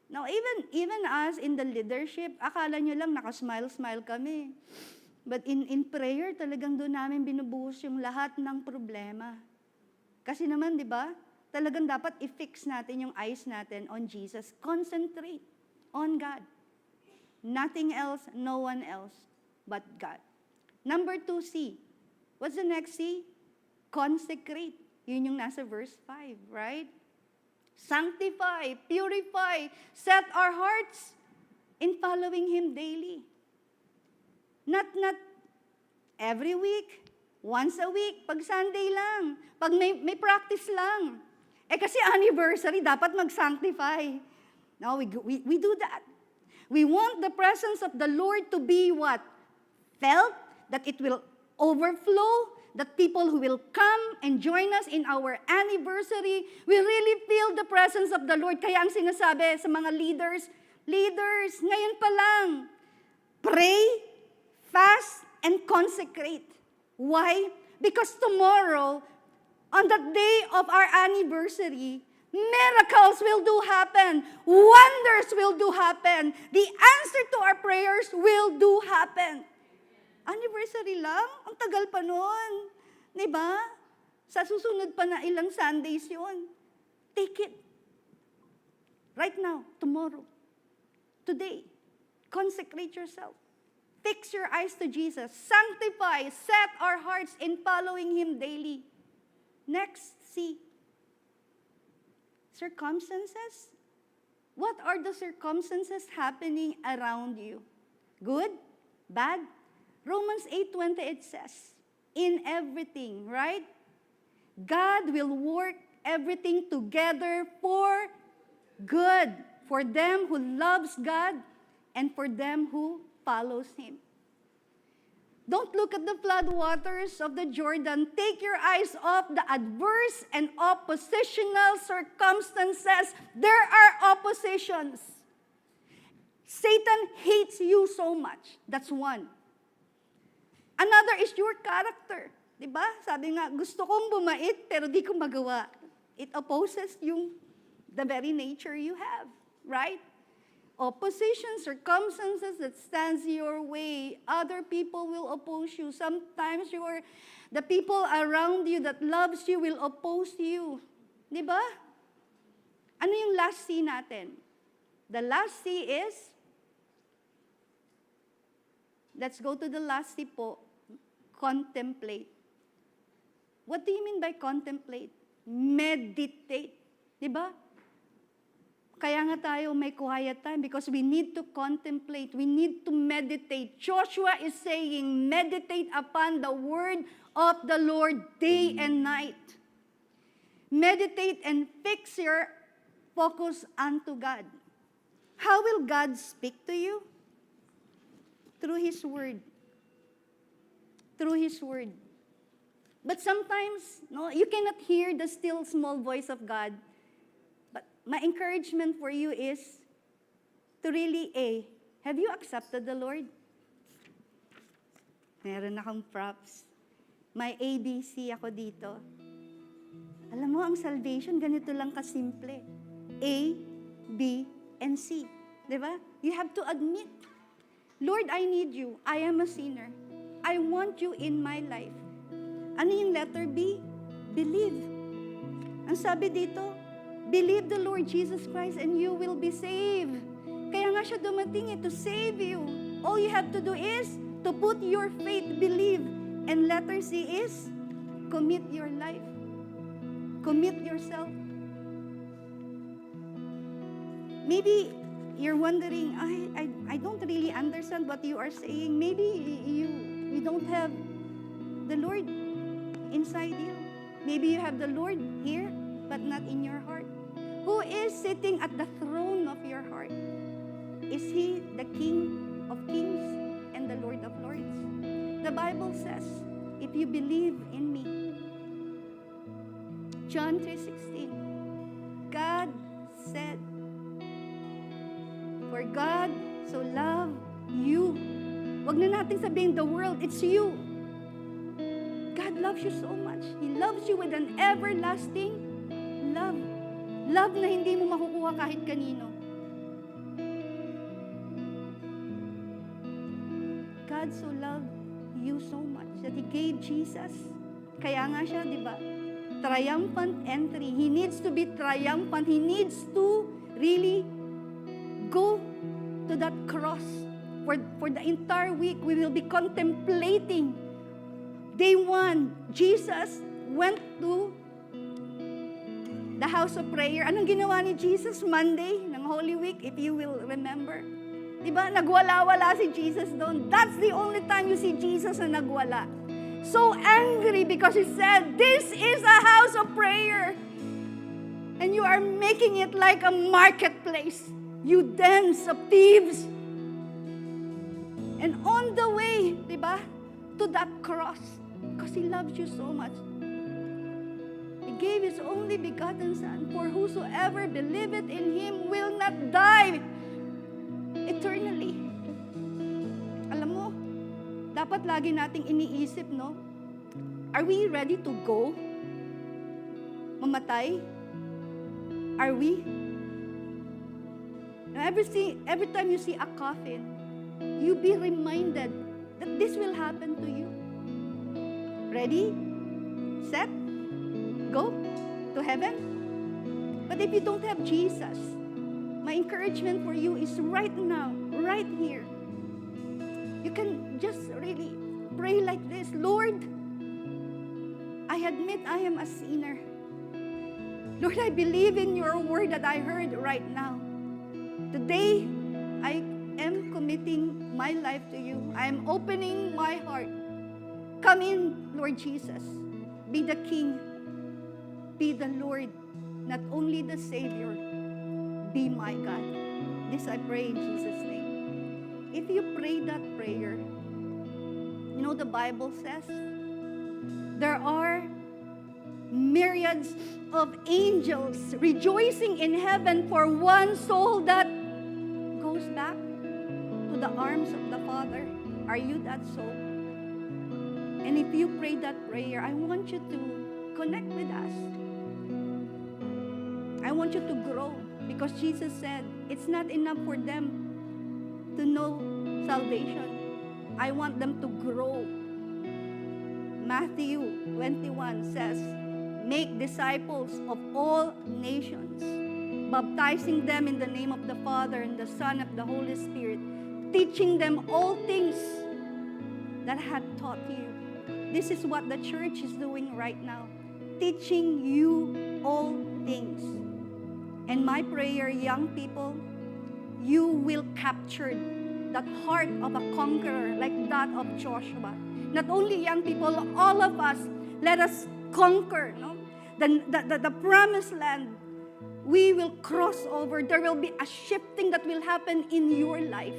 Speaker 1: Now, even us in the leadership, akala nyo lang nakasmile-smile kami. But in prayer, talagang doon namin binubuhos yung lahat ng problema. Kasi naman, di ba, talagang dapat i-fix natin yung eyes natin on Jesus. Concentrate on God. Nothing else, no one else but God. Number 2C. What's the next C? Consecrate. Yun yung nasa verse 5, right? Sanctify, purify, set our hearts in following Him daily. Not every week, once a week, pag Sunday lang, pag may practice lang. Kasi anniversary, dapat mag-sanctify. No, we do that. We want the presence of the Lord to be what? Felt, that it will overflow, that people who will come and join us in our anniversary, we really feel the presence of the Lord. Kaya ang sinasabi sa mga leaders, ngayon pa lang, pray, fast, and consecrate. Why? Because tomorrow, on the day of our anniversary, miracles will do happen. Wonders will do happen. The answer to our prayers will do happen. Anniversary lang? Ang tagal pa nun. Diba? Sa susunod pa na ilang Sundays yun. Take it. Right now, tomorrow, today. Consecrate yourself. Fix your eyes to Jesus. Sanctify, set our hearts in following Him daily. Next, C. Circumstances. What are the circumstances happening around you? Good? Bad? Romans 8:20 it says, in everything, right? God will work everything together for good, for them who loves God and for them who follows Him. Don't look at the flood waters of the Jordan. Take your eyes off the adverse and oppositional circumstances. There are oppositions. Satan hates you so much. That's one. Another is your character. Diba? Sabi nga, gusto kong bumait, pero di ko magawa. It opposes the very nature you have, right? Opposition, circumstances that stands your way. Other people will oppose you. Sometimes the people around you that loves you will oppose you. Diba? Ano yung last C natin? The last C is, let's go to the last C po, contemplate. What do you mean by contemplate? Meditate. Diba? Kaya nga tayo may quiet time because we need to contemplate. We need to meditate. Joshua is saying, meditate upon the word of the Lord day and night. Meditate and fix your focus unto God. How will God speak to you? Through His word. Through His word. But sometimes, you cannot hear the still small voice of God. But my encouragement for you is to really, have you accepted the Lord? Meron akong props. May ABC ako dito. Alam mo, ang salvation, ganito lang kasimple. A, B, and C. Diba? You have to admit, Lord, I need you. I am a sinner. I want you in my life. Ano yung letter B? Believe. Ang sabi dito, believe the Lord Jesus Christ and you will be saved. Kaya nga siya dumating to save you. All you have to do is to put your faith, believe. And letter C is commit your life. Commit yourself. Maybe you're wondering, I don't really understand what you are saying. Maybe you don't have the Lord inside you. Maybe you have the Lord here, but not in your heart. Who is sitting at the throne of your heart? Is He the King of Kings and the Lord of Lords? The Bible says, if you believe in me, John 3:16, God said, for God so loved you. Wag na natin sabihin the world, it's you. God loves you so much. He loves you with an everlasting love. Love na hindi mo makukuha kahit kanino. God so loved you so much that He gave Jesus. Kaya nga siya, di ba? Triumphant entry. He needs to be triumphant. He needs to really go to that cross. For the entire week, we will be contemplating. Day 1, Jesus went to the house of prayer. Anong ginawa ni Jesus Monday ng Holy Week, if you will remember? Diba? Nagwala-wala si Jesus doon. That's the only time you see Jesus na nagwala. So angry because He said, this is a house of prayer. And you are making it like a marketplace. You dens of thieves. And on the way, diba, to that cross, because He loves you so much, He gave His only begotten Son, for whosoever believeth in Him will not die eternally. Alam mo, dapat lagi nating iniisip, no? Are we ready to go? Mamatay? Are we? Every time you see a coffin, you be reminded that this will happen to you. Ready? Set? go to heaven. But if you don't have Jesus, my encouragement for you is right now, right here. You can just really pray like this. Lord, I admit I am a sinner. Lord, I believe in your word that I heard right now. Today, I am committing my life to you. I am opening my heart. Come in, Lord Jesus. Be the King. Be the Lord. Not only the Savior. Be my God. This I pray in Jesus' name. If you pray that prayer, you know the Bible says, there are myriads of angels rejoicing in heaven for one soul that goes back to the arms of the Father. Are you that soul? And if you pray that prayer, I want you to connect with us. I want you to grow, because Jesus said it's not enough for them to know salvation. I want them to grow. Matthew 21 says, make disciples of all nations, baptizing them in the name of the Father and the Son and the Holy Spirit, teaching them all things that I have taught you. This is what the church is doing right now, teaching you all things. And my prayer, young people, you will capture that heart of a conqueror like that of Joshua. Not only young people, all of us, let us conquer the promised land. We will cross over. There will be a shifting that will happen in your life.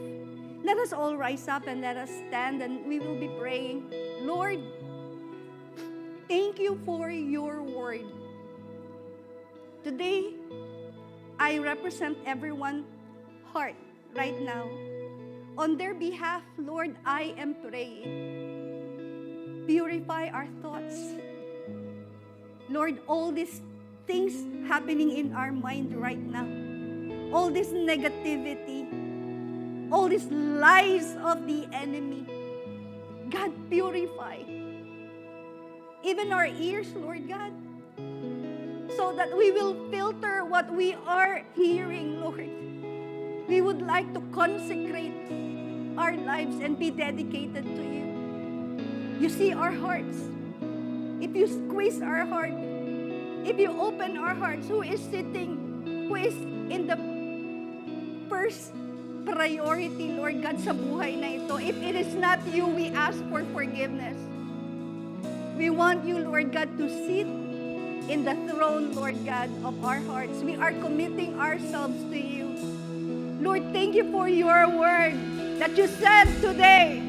Speaker 1: Let us all rise up and let us stand, and we will be praying. Lord, thank you for your word. Today, I represent everyone's heart right now. On their behalf, Lord, I am praying. Purify our thoughts. Lord, all these things happening in our mind right now, all this negativity, all these lies of the enemy, God, purify. Even our ears, Lord God, so that we will filter what we are hearing, Lord. We would like to consecrate our lives and be dedicated to you. You see our hearts. If you squeeze our heart, if you open our hearts, who is sitting, who is in the first priority, Lord God, sa buhay na ito? If it is not you, we ask for forgiveness. We want you, Lord God, to sit in the throne, Lord God, of our hearts. We are committing ourselves to you. Lord, thank you for your word that you said today.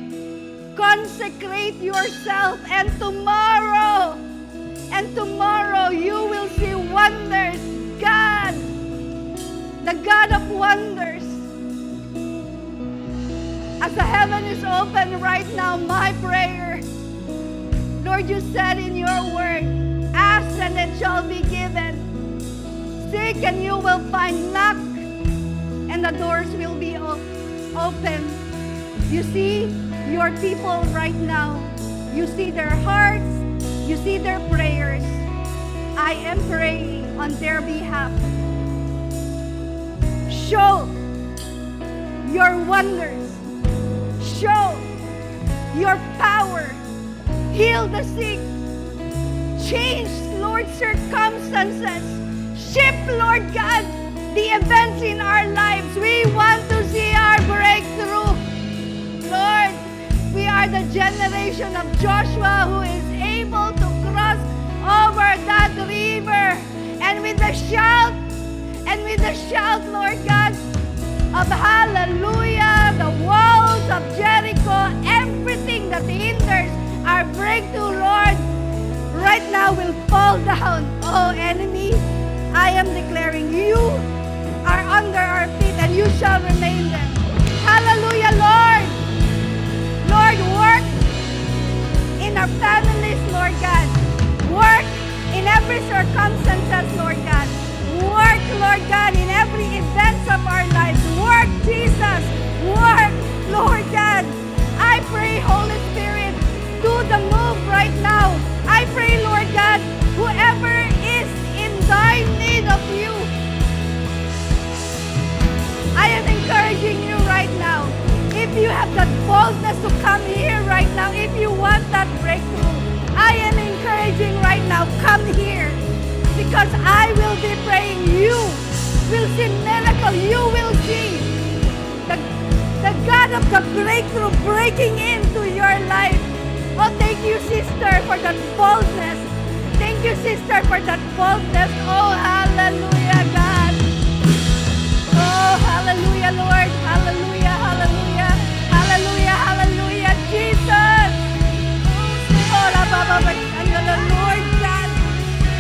Speaker 1: Consecrate yourself, and tomorrow you will see wonders. God, the God of wonders. As the heaven is open right now, my prayer, Lord, you said in your word, ask and it shall be given. Seek and you will find. Knock and the doors will be open. You see your people right now. You see their hearts. You see their prayers. I am praying on their behalf. Show your wonders. Show your power. Heal the sick. Change, Lord, circumstances. Shift, Lord God, the events in our lives. We want to see our breakthrough. Lord, we are the generation of Joshua who is able to cross over that river. And with the shout, Lord God, of hallelujah, the walls of Jericho, everything that hinders our breakthrough, Lord, right now will fall down. Oh, enemy, I am declaring you are under our feet and you shall remain there. Hallelujah, Lord. Lord, work in our families, Lord God. Work in every circumstances, Lord God. Work, Lord God, in every event of our lives. Work, Jesus. Work, Lord God. I pray, Holy Spirit, do the move right now. I pray, Lord God, whoever boldness to come here right now. If you want that breakthrough, I am encouraging right now, come here. Because I will be praying. You will see miracle. You will see the God of the breakthrough breaking into your life. Oh, thank you, sister, for that boldness. Thank you, sister, for that boldness. Oh, hallelujah, God. Oh, hallelujah, Lord. Hallelujah, hallelujah. Hallelujah, hallelujah, Jesus. Oh, Lord God.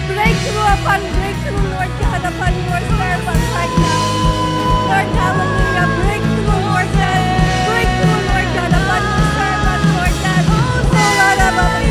Speaker 1: Breakthrough upon breakthrough, Lord God, upon your servants right now. Lord, hallelujah. Breakthrough, Lord God. Breakthrough, Lord God, upon your servants, Lord God. Oh, Lord,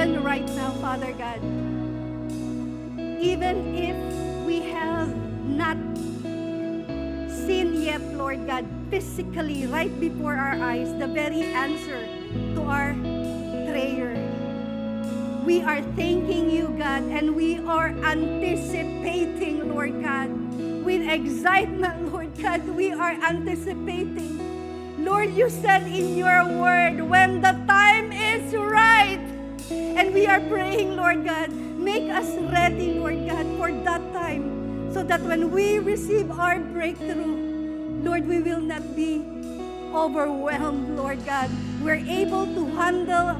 Speaker 1: even right now, Father God, even if we have not seen yet, Lord God, physically right before our eyes, the very answer to our prayer, we are thanking you, God, and we are anticipating, Lord God, with excitement, Lord God, we are anticipating. Lord, you said in your word, when the time is right, and we are praying, Lord God, make us ready, Lord God, for that time, so that when we receive our breakthrough, Lord, we will not be overwhelmed, Lord God. We're able to handle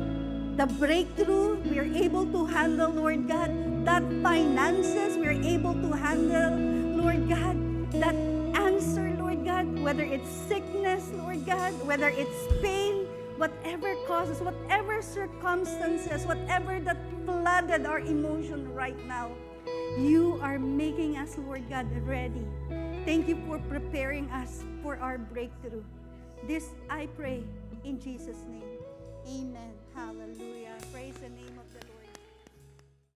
Speaker 1: the breakthrough. We're able to handle, Lord God, that finances. We're able to handle, Lord God, that answer, Lord God, whether it's sickness, Lord God, whether it's pain, whatever causes, whatever circumstances, whatever that flooded our emotion right now, you are making us, Lord God, ready. Thank you for preparing us for our breakthrough. This I pray in Jesus' name. Amen. Hallelujah. Praise the name of